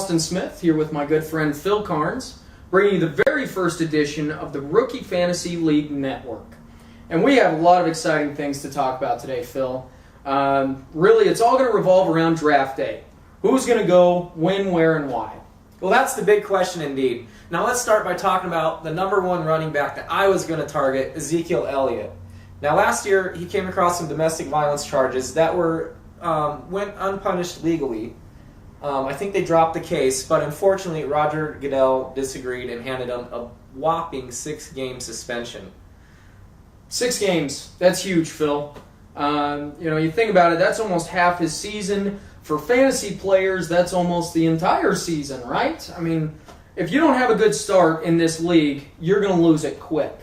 Austin Smith here with my good friend Phil Carnes, bringing you the very first edition of the Rookie Fantasy League Network. And we have a lot of exciting things to talk about today, Phil. Really, it's all going to revolve around draft day. Who's going to go, when, where, and why? Well, that's the big question indeed. Now let's start by talking about the number one running back that I was going to target, Ezekiel Elliott. Now last year, he came across some domestic violence charges that went unpunished legally. I think they dropped the case, but unfortunately Roger Goodell disagreed and handed him a whopping 6-game suspension. 6 games. That's huge, Phil. You think about it, that's almost half his season. For fantasy players, that's almost the entire season, right? I mean, if you don't have a good start in this league, you're going to lose it quick.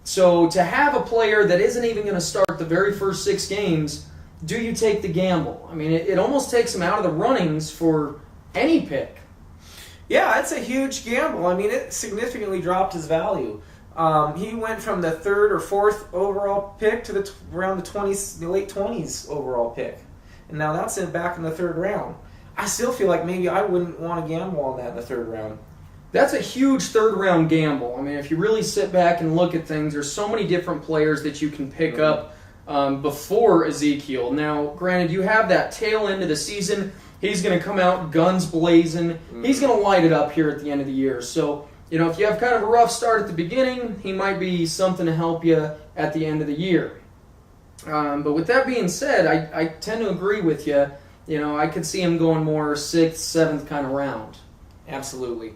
So to have a player that isn't even going to start the very first 6 games, do you take the gamble? I mean, it almost takes him out of the runnings for any pick. Yeah, it's a huge gamble. I mean, it significantly dropped his value. He went from the 3rd or 4th overall pick to around the late 20s overall pick. And now that's back in the 3rd round. I still feel like maybe I wouldn't want to gamble on that in the 3rd round. That's a huge 3rd round gamble. I mean, if you really sit back and look at things, there's so many different players that you can pick up before Ezekiel. Now, granted, you have that tail end of the season. He's going to come out guns blazing. He's going to light it up here at the end of the year. So, if you have kind of a rough start at the beginning, he might be something to help you at the end of the year. But with that being said, I tend to agree with you. I could see him going more 6th, 7th kind of round. Absolutely.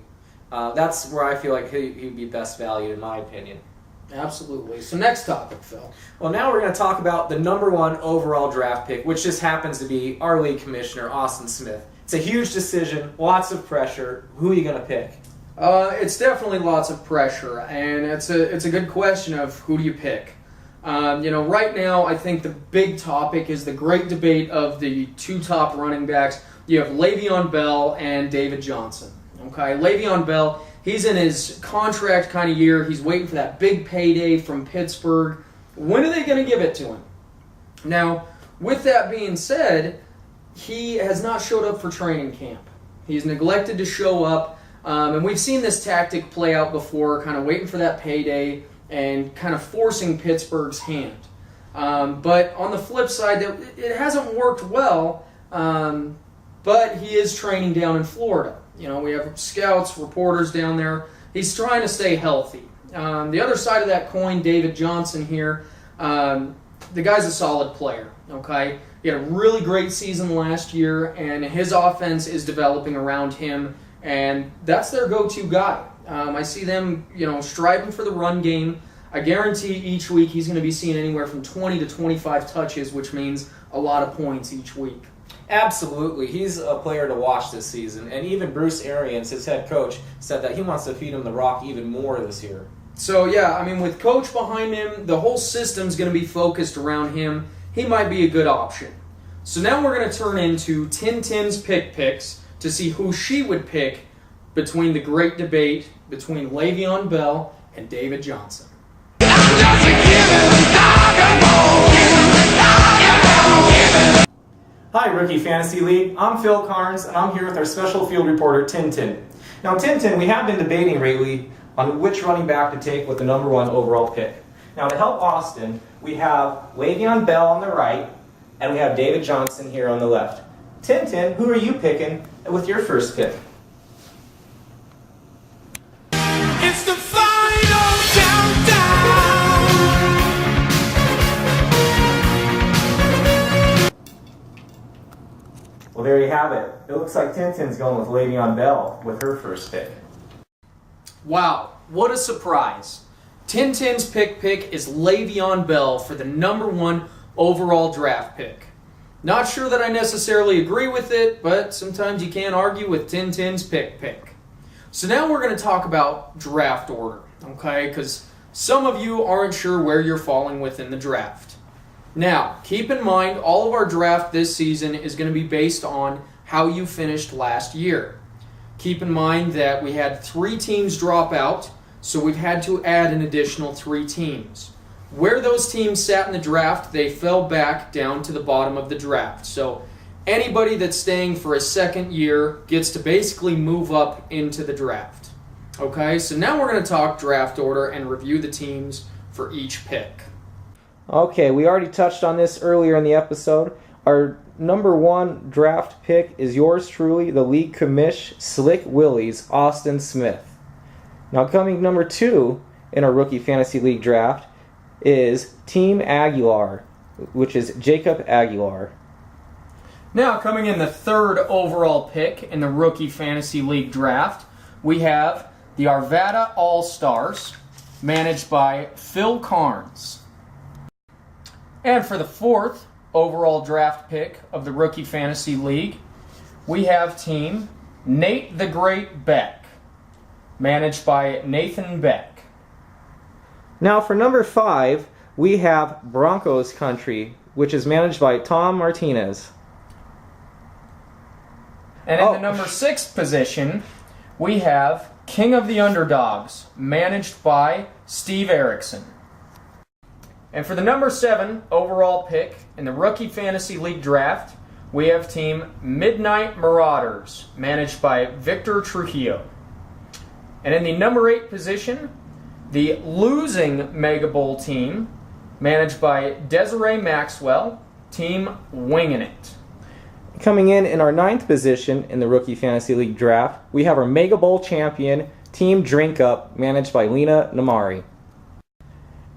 That's where I feel like he'd be best valued, in my opinion. Absolutely. So next topic, Phil. Well, now we're going to talk about the number one overall draft pick, which just happens to be our league commissioner, Austin Smith. It's a huge decision, lots of pressure. Who are you going to pick? It's definitely lots of pressure, and it's a good question of who do you pick. Right now, I think the big topic is the great debate of the 2 top running backs. You have Le'Veon Bell and David Johnson. Okay, Le'Veon Bell, he's in his contract kind of year. He's waiting for that big payday from Pittsburgh. When are they going to give it to him? Now, with that being said, he has not showed up for training camp. He's neglected to show up, and we've seen this tactic play out before, kind of waiting for that payday and kind of forcing Pittsburgh's hand. But on the flip side, it hasn't worked well, but he is training down in Florida. We have scouts, reporters down there. He's trying to stay healthy. The other side of that coin, David Johnson here, the guy's a solid player, okay? He had a really great season last year, and his offense is developing around him, and that's their go-to guy. I see them, striving for the run game. I guarantee each week he's going to be seeing anywhere from 20 to 25 touches, which means a lot of points each week. Absolutely. He's a player to watch this season. And even Bruce Arians, his head coach, said that he wants to feed him the rock even more this year. So, with Coach behind him, the whole system's going to be focused around him. He might be a good option. So now we're going to turn into Tintin's pick picks to see who she would pick between the great debate between Le'Veon Bell and David Johnson. Hi, Rookie Fantasy League. I'm Phil Carnes, and I'm here with our special field reporter, Tintin. Now, Tintin, we have been debating lately on which running back to take with the number one overall pick. Now, to help Austin, we have Le'Veon Bell on the right, and we have David Johnson here on the left. Tintin, who are you picking with your first pick? It's the final countdown. Well, there you have it. It looks like Tintin's going with Le'Veon Bell with her first pick. Wow, what a surprise. Tintin's pick is Le'Veon Bell for the number one overall draft pick. Not sure that I necessarily agree with it, but sometimes you can't argue with Tintin's pick. So now we're going to talk about draft order, okay? Because some of you aren't sure where you're falling within the draft. Now, keep in mind, all of our draft this season is going to be based on how you finished last year. Keep in mind that we had 3 teams drop out, so we've had to add an additional 3 teams. Where those teams sat in the draft, they fell back down to the bottom of the draft. So anybody that's staying for a second year gets to basically move up into the draft. Okay, so now we're going to talk draft order and review the teams for each pick. Okay, we already touched on this earlier in the episode. Our number 1 draft pick is yours truly, the league commish, Slick Willie's Austin Smith. Now coming number 2 in our Rookie Fantasy League draft is Team Aguilar, which is Jacob Aguilar. Now coming in the 3rd overall pick in the Rookie Fantasy League draft, we have the Arvada All-Stars, managed by Phil Carnes. And for the 4th overall draft pick of the Rookie Fantasy League, we have team Nate the Great Beck, managed by Nathan Beck. Now for number 5, we have Broncos Country, which is managed by Tom Martinez. And in the number 6 position, we have King of the Underdogs, managed by Steve Erickson. And for the number 7 overall pick in the Rookie Fantasy League draft, we have team Midnight Marauders, managed by Victor Trujillo. And in the number 8 position, the losing Mega Bowl team, managed by Desiree Maxwell, team Wingin' It. Coming in our 9th position in the Rookie Fantasy League draft, we have our Mega Bowl champion, Team Drink Up, managed by Lena Namari.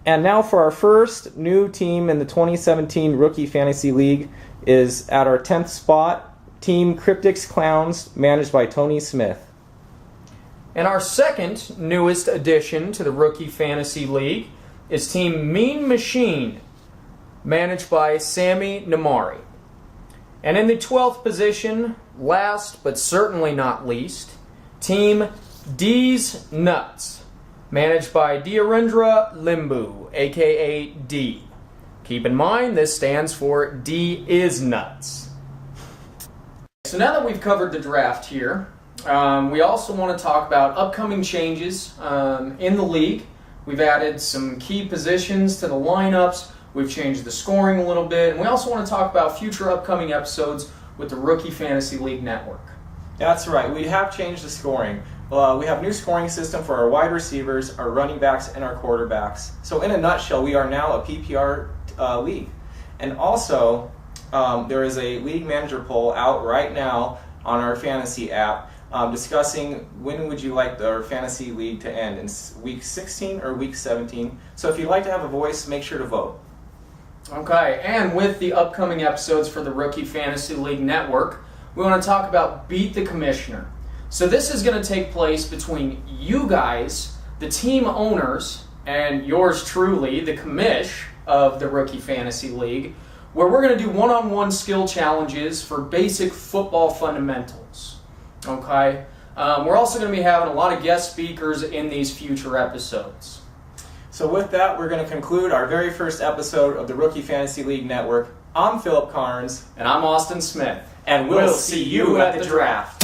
And now for our first new team in the 2017 Rookie Fantasy League is at our 10th spot, Team Cryptics Clowns, managed by Tony Smith. And our second newest addition to the Rookie Fantasy League is Team Mean Machine, managed by Sammy Namari. And in the 12th position, last but certainly not least, Team D's Nuts, managed by Diarendra Limbu, aka D. Keep in mind, this stands for D is Nuts. So now that we've covered the draft here, we also want to talk about upcoming changes in the league. We've added some key positions to the lineups. We've changed the scoring a little bit. And we also want to talk about future upcoming episodes with the Rookie Fantasy League Network. That's right. We have changed the scoring. We have a new scoring system for our wide receivers, our running backs, and our quarterbacks. So in a nutshell, we are now a PPR league. And also, there is a league manager poll out right now on our fantasy app discussing when would you like our fantasy league to end, in week 16 or week 17. So if you'd like to have a voice, make sure to vote. Okay, and with the upcoming episodes for the Rookie Fantasy League Network, we want to talk about Beat the Commissioner. So this is going to take place between you guys, the team owners, and yours truly, the commish of the Rookie Fantasy League, where we're going to do one-on-one skill challenges for basic football fundamentals. Okay? We're also going to be having a lot of guest speakers in these future episodes. So with that, we're going to conclude our very first episode of the Rookie Fantasy League Network. I'm Philip Carnes. And I'm Austin Smith. And we'll see you at the draft.